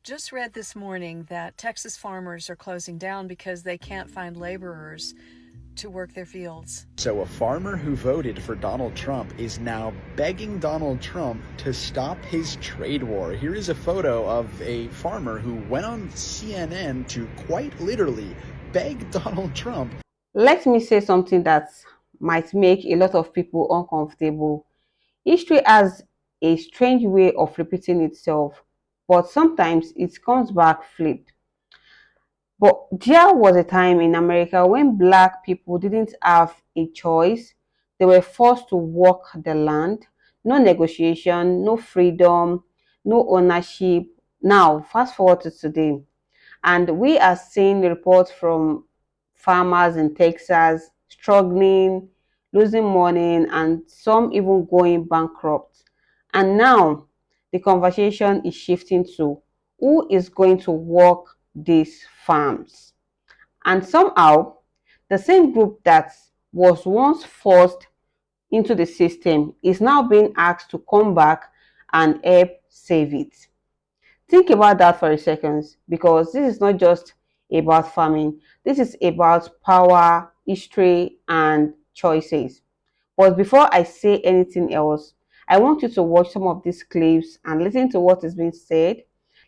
Just read this morning that Texas farmers are closing down because they can't find laborers to work their fields. So a farmer who voted for Donald Trump is now begging Donald Trump to stop his trade war. Here is a photo of a farmer who went on CNN to quite literally beg Donald Trump. Let me say something that might make a lot of people uncomfortable. History has a strange way of repeating itself, but sometimes it comes back flipped. But there was a time in America when Black people didn't have a choice. They were forced to work the land. No negotiation, no freedom, no ownership. Now, fast forward to today, and we are seeing reports from farmers in Texas struggling, losing money, and some even going bankrupt. And now the conversation is shifting to who is going to work these farms. And somehow, the same group that was once forced into the system is now being asked to come back and help save it. Think about that for a second, because this is not just about farming. This is about power, history, and choices. But before I say anything else, I want you to watch some of these clips and listen to what is being said,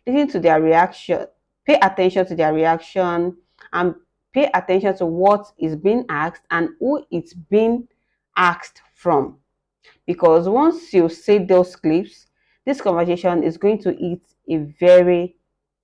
listen to their reaction, pay attention to their reaction, and pay attention to what is being asked and who it's being asked from. Because once you see those clips, this conversation is going to hit a very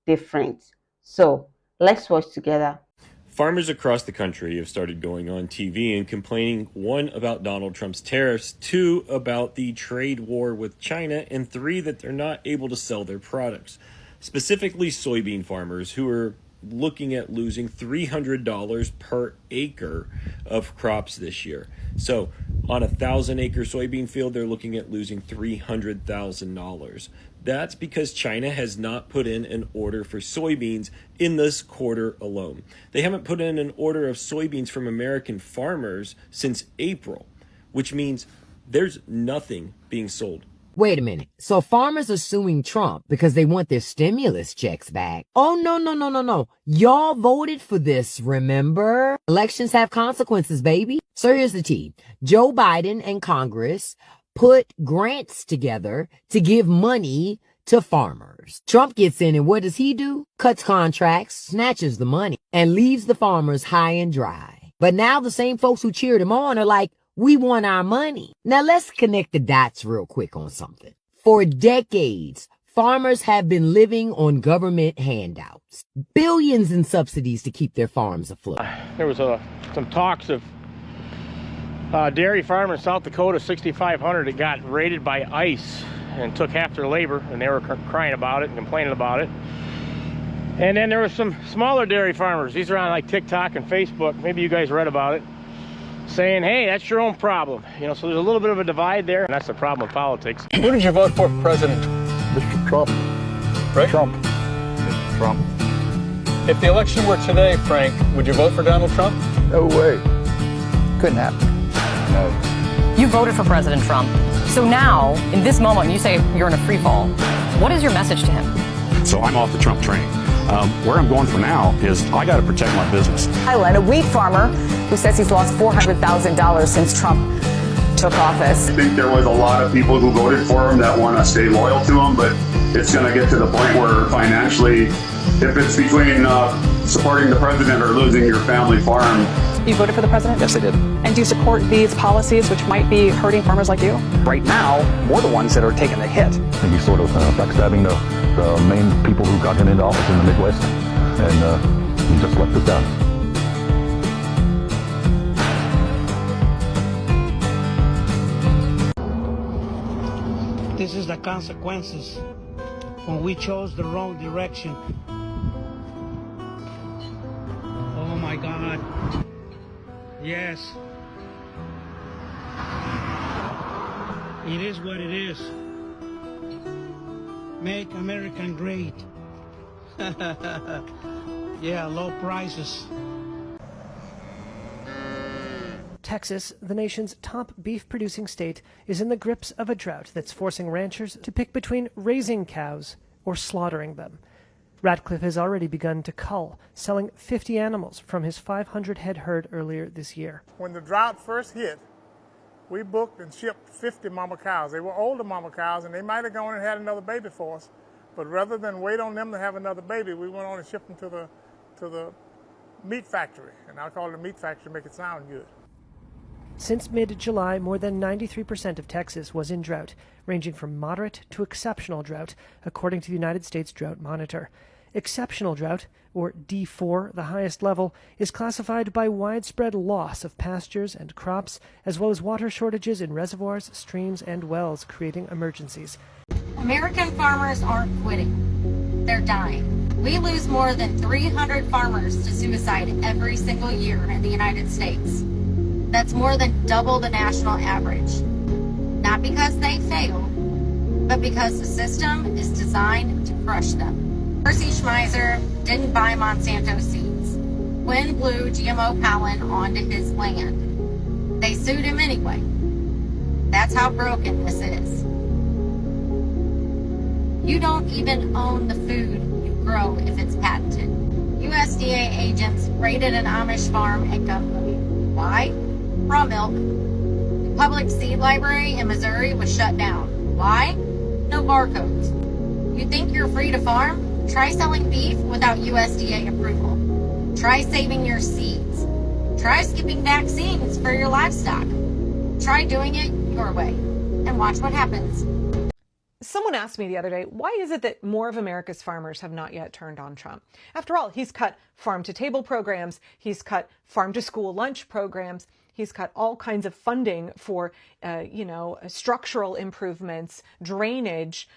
different. So let's watch together. Farmers across the country have started going on TV and complaining, one, about Donald Trump's tariffs, two, about the trade war with China, and three, that they're not able to sell their products. Specifically, soybean farmers who are looking at losing $300 per acre of crops this year. So on a 1,000-acre soybean field, they're looking at losing $300,000. That's because China has not put in an order for soybeans in this quarter alone. They haven't put in an order of soybeans from American farmers since April, which means there's nothing being sold. Wait a minute. So farmers are suing Trump because they want their stimulus checks back. Oh, no. Y'all voted for this, remember? Elections have consequences, baby. So here's the tea. Joe Biden and Congress put grants together to give money to farmers. Trump gets in and what does he do? Cuts contracts, snatches the money, and leaves the farmers high and dry. But now the same folks who cheered him on are like, we want our money. Now let's connect the dots real quick on something. For decades, farmers have been living on government handouts, billions in subsidies to keep their farms afloat. There was some talks of dairy farmer in South Dakota, 6,500, that got raided by ICE and took half their labor, and they were crying about it and complaining about it. And then there were some smaller dairy farmers. These are on like TikTok and Facebook. Maybe you guys read about it, saying, hey, that's your own problem. You know, so there's a little bit of a divide there, and that's the problem with politics. Who did you vote for president? Mr. Trump. Right? Trump. Mr. Trump. If the election were today, Frank, would you vote for Donald Trump? No way. Couldn't happen. No. You voted for President Trump. So now, in this moment, you say you're in a free fall. What is your message to him? So I'm off the Trump train. Where I'm going for now is I got to protect my business. A wheat farmer who says he's lost $400,000 since Trump took office. I think there was a lot of people who voted for him that want to stay loyal to him, but it's going to get to the point where financially, if it's between supporting the president or losing your family farm. You voted for the president? Yes, I did. And do you support these policies which might be hurting farmers like you? Right now, we're the ones that are taking the hit. And he's sort of backstabbing the main people who got him into office in the Midwest, and he just left us down. This is the consequences when we chose the wrong direction. Oh my God. Yes. It is what it is. Make America great. Yeah, low prices. Texas, the nation's top beef-producing state, is in the grips of a drought that's forcing ranchers to pick between raising cows or slaughtering them. Ratcliffe has already begun to cull, selling 50 animals from his 500-head herd earlier this year. When the drought first hit, we booked and shipped 50 mama cows. They were older mama cows, and they might have gone and had another baby for us. But rather than wait on them to have another baby, we went on and shipped them to the meat factory. And I call it a meat factory to make it sound good. Since mid-July, more than 93% of Texas was in drought, ranging from moderate to exceptional drought, according to the United States Drought Monitor. Exceptional drought, or D4, the highest level, is classified by widespread loss of pastures and crops, as well as water shortages in reservoirs, streams, and wells, creating emergencies. American farmers aren't quitting. They're dying. We lose more than 300 farmers to suicide every single year in the United States. That's more than double the national average. Not because they fail, but because the system is designed to crush them. Percy Schmeiser didn't buy Monsanto seeds. Wind blew GMO pollen onto his land. They sued him anyway. That's how broken this is. You don't even own the food you grow if it's patented. USDA agents raided an Amish farm at gunpoint. Why? Raw milk. The public seed library in Missouri was shut down. Why? No barcodes. You think you're free to farm? Try selling beef without USDA approval. Try saving your seeds. Try skipping vaccines for your livestock. Try doing it your way and watch what happens. Someone asked me the other day, why is it that more of America's farmers have not yet turned on Trump? After all, he's cut farm-to-table programs, he's cut farm-to-school lunch programs, he's cut all kinds of funding for, structural improvements, drainage,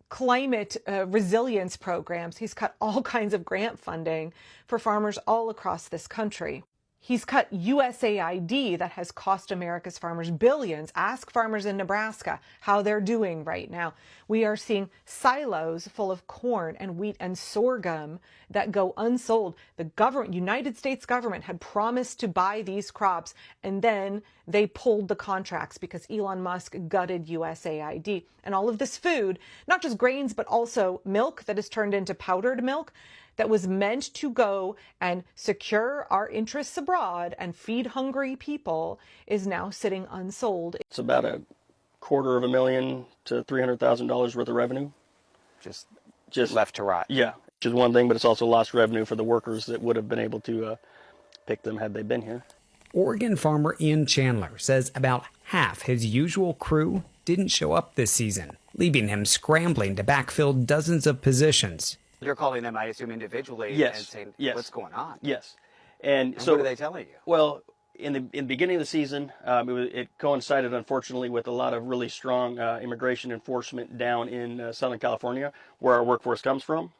climate resilience programs. He's cut all kinds of grant funding for farmers all across this country. He's cut USAID that has cost America's farmers billions. Ask farmers in Nebraska how they're doing right now. We are seeing silos full of corn and wheat and sorghum that go unsold. The United States government had promised to buy these crops, and then they pulled the contracts because Elon Musk gutted USAID. And all of this food, not just grains, but also milk that is turned into powdered milk, that was meant to go and secure our interests abroad and feed hungry people, is now sitting unsold. It's about $250,000 to $300,000 worth of revenue. Just left to rot. Yeah, which is one thing, but it's also lost revenue for the workers that would have been able to pick them had they been here. Oregon farmer Ian Chandler says about half his usual crew didn't show up this season, leaving him scrambling to backfill dozens of positions. You're calling them, I assume, individually yes. and saying, yes. what's going on? Yes. And so what are they telling you? Well, in the beginning of the season, it coincided, unfortunately, with a lot of really strong immigration enforcement down in Southern California, where our workforce comes from.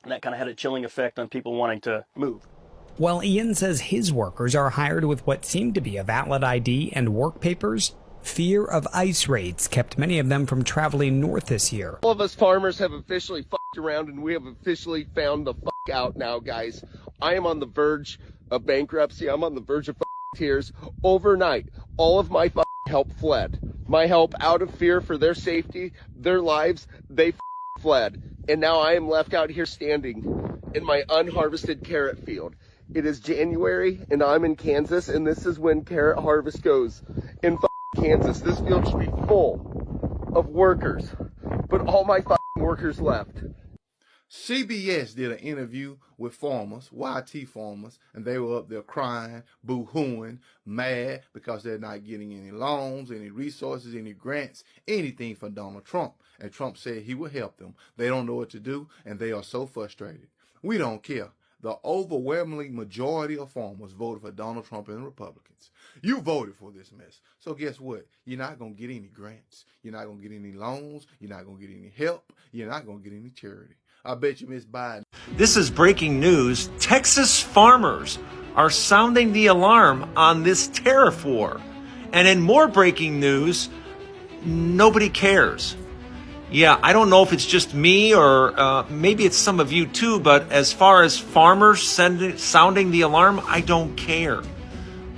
And that kind of had a chilling effect on people wanting to move. While Ian says his workers are hired with what seemed to be a valid ID and work papers, fear of ICE raids kept many of them from traveling north this year. All of us farmers have officially fucked around, and we have officially found the fuck out now, guys. I am on the verge of bankruptcy. I'm on the verge of tears. Overnight, all of my help fled. My help, out of fear for their safety, their lives, they fled. And now I am left out here standing in my unharvested carrot field. It is January, and I'm in Kansas, and this is when carrot harvest goes in Kansas. This field should be full of workers, but all my workers left. CBS did an interview with farmers, YT farmers, and they were up there crying, boo-hooing, mad because they're not getting any loans, any resources, any grants, anything from Donald Trump. And Trump said he would help them. They don't know what to do, and they are so frustrated. We don't care. The overwhelming majority of farmers voted for Donald Trump and the Republicans. You voted for this mess. So guess what? You're not going to get any grants. You're not going to get any loans. You're not going to get any help. You're not going to get any charity. I bet you Miss Biden. This is breaking news. Texas farmers are sounding the alarm on this tariff war. And in more breaking news, nobody cares. Yeah, I don't know if it's just me or maybe it's some of you too, but as far as farmers sounding the alarm, I don't care.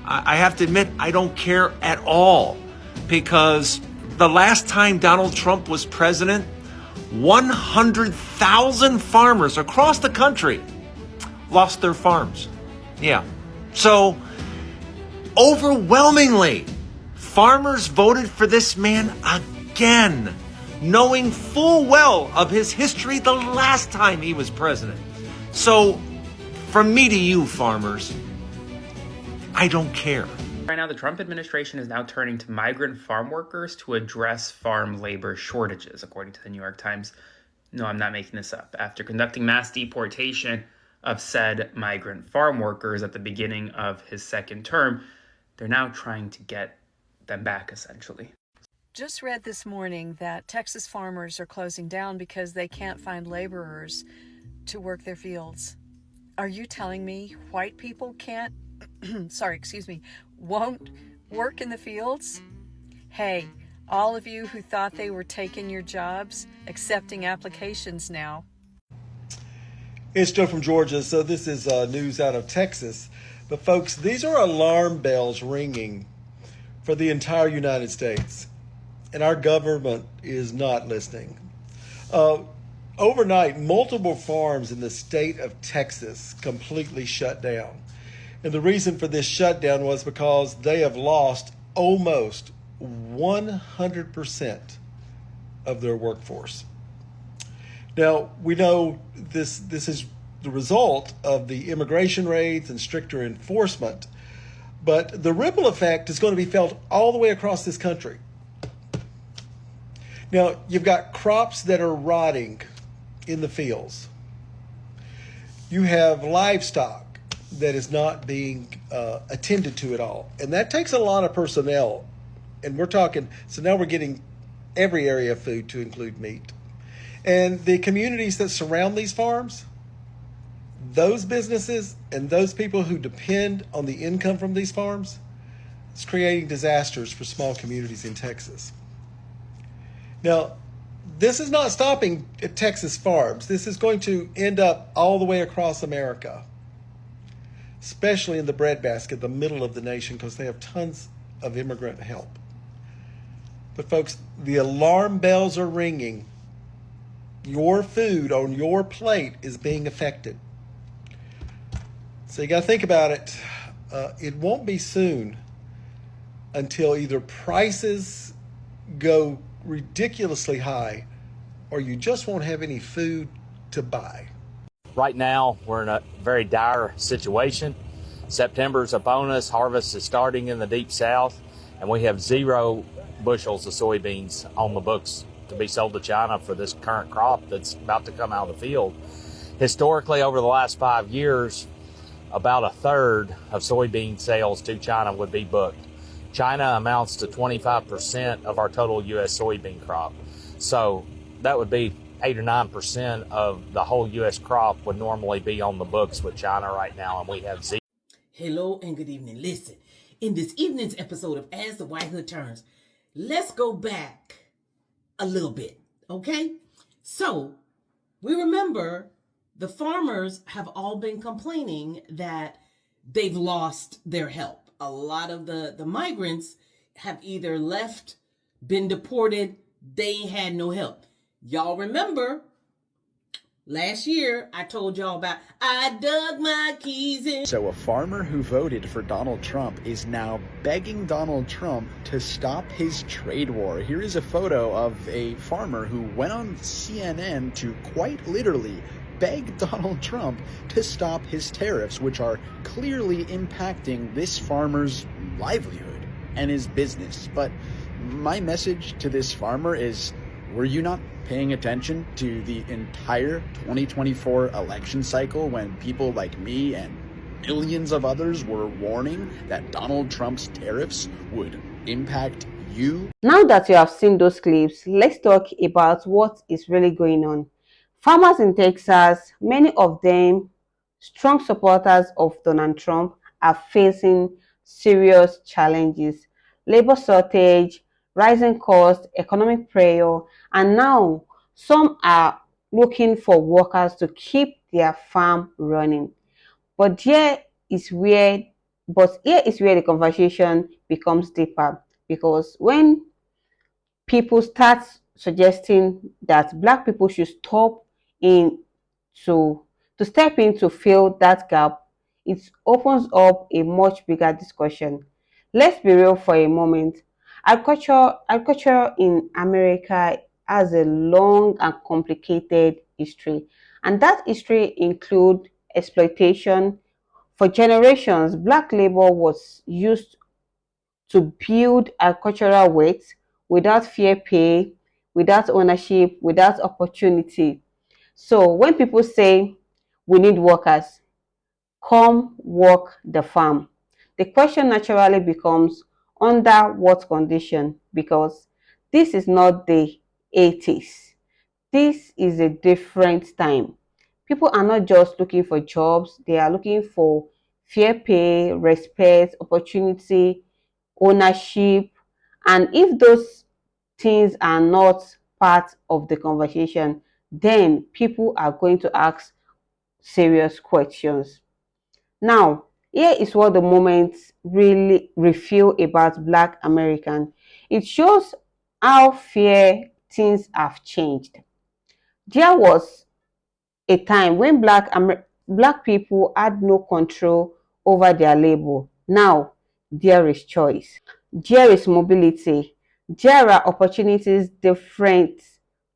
I have to admit, I don't care at all, because the last time Donald Trump was president 100,000 farmers across the country lost their farms. Yeah. So, overwhelmingly, farmers voted for this man again, knowing full well of his history the last time he was president. So, from me to you, farmers, I don't care. Right now, the Trump administration is now turning to migrant farm workers to address farm labor shortages, according to the New York Times. No, I'm not making this up. After conducting mass deportation of said migrant farm workers at the beginning of his second term, they're now trying to get them back, essentially. Just read this morning that Texas farmers are closing down because they can't find laborers to work their fields. Are you telling me white people can't, won't work in the fields? Hey, all of you who thought they were taking your jobs, accepting applications now. It's Joe from Georgia. So this is news out of Texas. But folks, these are alarm bells ringing for the entire United States. And our government is not listening. Overnight, multiple farms in the state of Texas completely shut down. And the reason for this shutdown was because they have lost almost 100% of their workforce. Now, we know this is the result of the immigration raids and stricter enforcement, but the ripple effect is going to be felt all the way across this country. Now, you've got crops that are rotting in the fields. You have livestock that is not being attended to at all. And that takes a lot of personnel. And we're talking, so now we're getting every area of food to include meat. And the communities that surround these farms, those businesses and those people who depend on the income from these farms, it's creating disasters for small communities in Texas. Now, this is not stopping at Texas farms. This is going to end up all the way across America, especially in the breadbasket, the middle of the nation, because they have tons of immigrant help. But folks, the alarm bells are ringing. Your food on your plate is being affected. So you got to think about it. It won't be soon until either prices go ridiculously high or you just won't have any food to buy. Right now, we're in a very dire situation. September's upon us, harvest is starting in the deep south, and we have 0 bushels of soybeans on the books to be sold to China for this current crop that's about to come out of the field. Historically, over the last 5 years, about a third of soybean sales to China would be booked. China amounts to 25% of our total U.S. soybean crop. So that would be 8 or 9% of the whole U.S. crop would normally be on the books with China right now, and we have 0. Hello and good evening. Listen, in this evening's episode of As the White Hood Turns, let's go back a little bit, okay? So, we remember the farmers have all been complaining that they've lost their help. A lot of the migrants have either left, been deported, they ain't had no help. Y'all remember last year I told y'all about I dug my keys in. So a farmer who voted for Donald Trump is now begging Donald Trump to stop his trade war. Here is a photo of a farmer who went on CNN to quite literally beg Donald Trump to stop his tariffs, which are clearly impacting this farmer's livelihood and his business. But my message to this farmer is, were you not paying attention to the entire 2024 election cycle when people like me and millions of others were warning that Donald Trump's tariffs would impact you? Now that you have seen those clips, let's talk about what is really going on. Farmers in Texas, many of them strong supporters of Donald Trump, are facing serious challenges. Labor shortage, rising costs, economic pressure, and now some are looking for workers to keep their farm running. But here is where the conversation becomes deeper, because when people start suggesting that Black people should in to step in to fill that gap, it opens up a much bigger discussion. Let's be real for a moment. Agriculture in America has a long and complicated history, and that history includes exploitation. For generations, Black labor was used to build agricultural wealth without fair pay, without ownership, without opportunity. So when people say we need workers, come work the farm, the question naturally becomes under what condition? Because this is not the 80s. This is a different time. People are not just looking for jobs, they are looking for fair pay, respect, opportunity, ownership. And if those things are not part of the conversation, then people are going to ask serious questions. Now, here is what the moment really reveal about Black American. It shows how fair things have changed. There was a time when Black people had no control over their labor. Now, there is choice. There is mobility. There are opportunities, different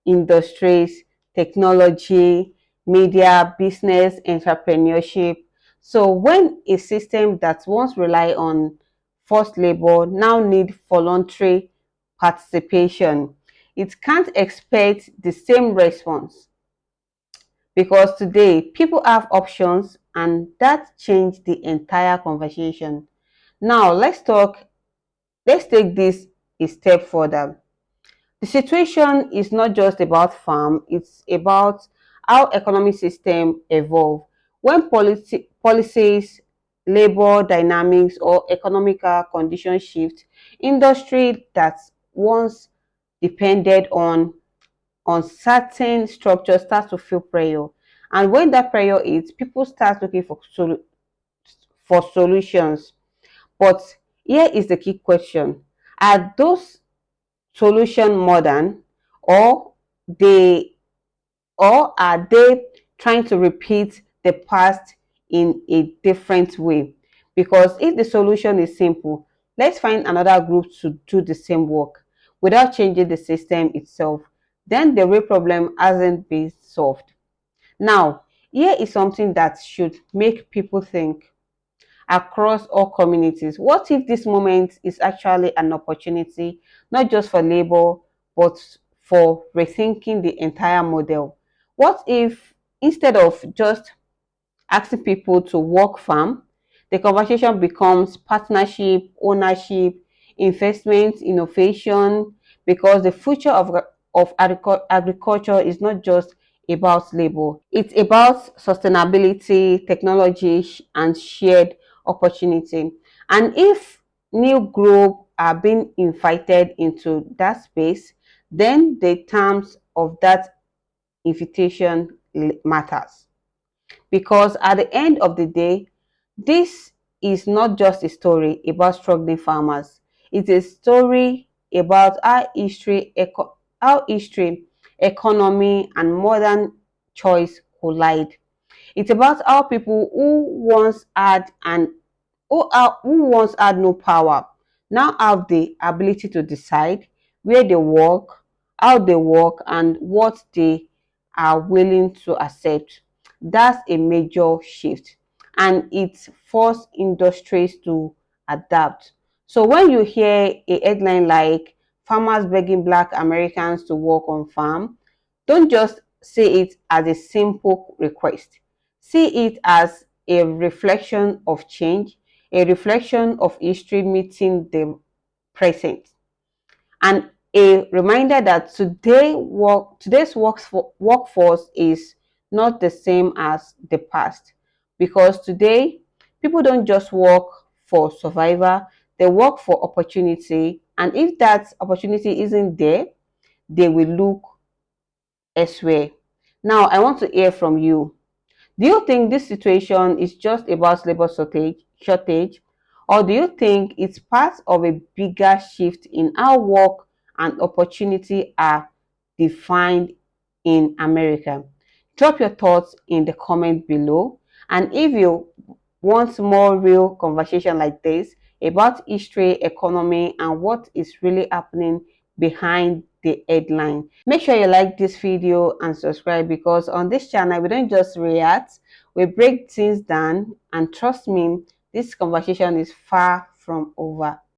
industries, technology, media, business, entrepreneurship. So when a system that once rely on forced labor now need voluntary participation, it can't expect the same response, because today people have options and that changed the entire conversation. Now let's take this a step further. The situation is not just about farm, it's about how economic system evolve. When policies, labor dynamics or economical conditions shift, industry that once depended on certain structures start to feel pressure. And when that pressure is, people start looking for solutions. But here is the key question. Are those solutions modern, or they or are they trying to repeat the past in a different way? Because if the solution is simple, let's find another group to do the same work without changing the system itself, then the real problem hasn't been solved. Now, here is something that should make people think across all communities. What if this moment is actually an opportunity, not just for labor, but for rethinking the entire model? What if instead of just asking people to work farm, the conversation becomes partnership, ownership, investment, innovation, because the future of agriculture is not just about labor. It's about sustainability, technology, and shared opportunity. And if new groups are being invited into that space, then the terms of that invitation matters, because at the end of the day, this is not just a story about struggling farmers. It's a story about how history, economy, and modern choice collide. It's about how people who once had no power now have the ability to decide where they work, how they work, and what they are willing to accept. That's a major shift, and it forced industries to adapt. So when you hear a headline like farmers begging Black Americans to work on farm, don't just see it as a simple request. See it as a reflection of change, a reflection of history meeting the present, and a reminder that today's workforce is not the same as the past, because today people don't just work for survival, they work for opportunity, and if that opportunity isn't there, they will look elsewhere. Now I want to hear from you. Do you think this situation is just about labor shortage, or do you think it's part of a bigger shift in how work and opportunity are defined in America? Drop your thoughts in the comment below. And if you want more real conversation like this about history, economy, and what is really happening behind the headline, make sure you like this video and subscribe, because on this channel we don't just react, we break things down, and trust me, this conversation is far from over.